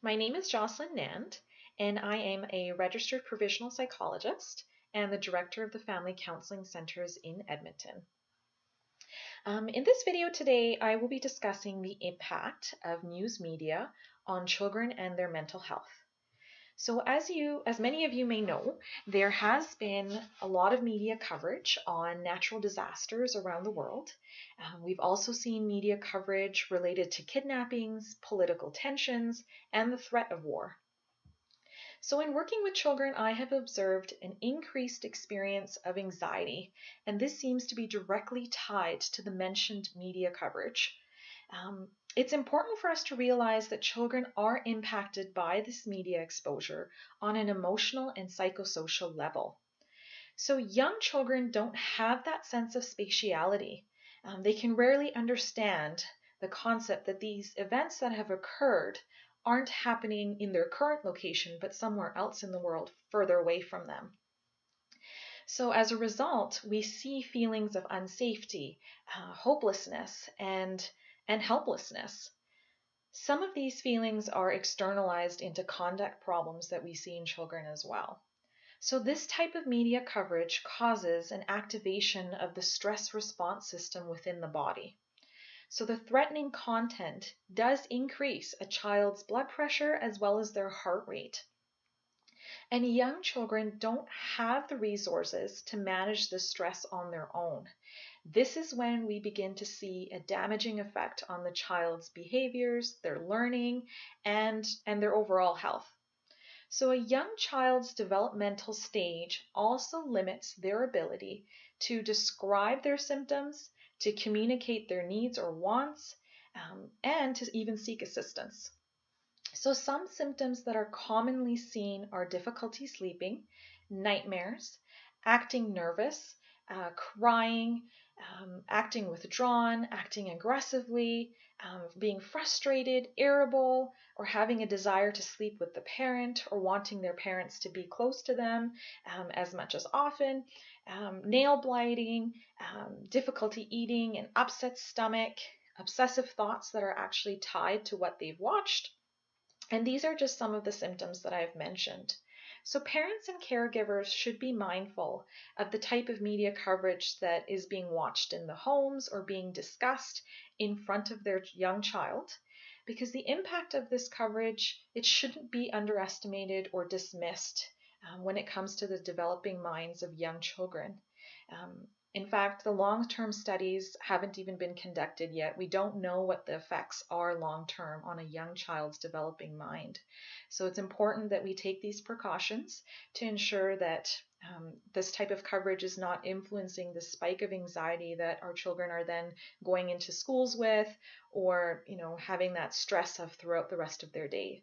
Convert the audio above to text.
My name is Jocelyn Nand, and I am a registered provisional psychologist and the director of the Family Counseling Centers in Edmonton. In this video today, I will be discussing the impact of news media on children and their mental health. So as many of you may know, there has been a lot of media coverage on natural disasters around the world. We've also seen media coverage related to kidnappings, political tensions, and the threat of war. So in working with children, I have observed an increased experience of anxiety, and this seems to be directly tied to the mentioned media coverage. It's important for us to realize that children are impacted by this media exposure on an emotional and psychosocial level. So young children don't have that sense of spatiality. They can rarely understand the concept that these events that have occurred aren't happening in their current location, but somewhere else in the world further away from them. So as a result, we see feelings of unsafety, hopelessness, and helplessness. Some of these feelings are externalized into conduct problems that we see in children as well. So this type of media coverage causes an activation of the stress response system within the body. So the threatening content does increase a child's blood pressure as well as their heart rate. And young children don't have the resources to manage the stress on their own. This is when we begin to see a damaging effect on the child's behaviors, their learning, and their overall health. So a young child's developmental stage also limits their ability to describe their symptoms, to communicate their needs or wants, and to even seek assistance. So some symptoms that are commonly seen are difficulty sleeping, nightmares, acting nervous, crying, acting withdrawn, acting aggressively, being frustrated, irritable, or having a desire to sleep with the parent or wanting their parents to be close to them as much as often, nail blighting, difficulty eating, an upset stomach, obsessive thoughts that are actually tied to what they've watched. And these are just some of the symptoms that I've mentioned. So parents and caregivers should be mindful of the type of media coverage that is being watched in the homes or being discussed in front of their young child, because the impact of this coverage, it shouldn't be underestimated or dismissed when it comes to the developing minds of young children. In fact, the long-term studies haven't even been conducted yet. We don't know what the effects are long-term on a young child's developing mind. So it's important that we take these precautions to ensure that this type of coverage is not influencing the spike of anxiety that our children are then going into schools with, or having that stress of throughout the rest of their day.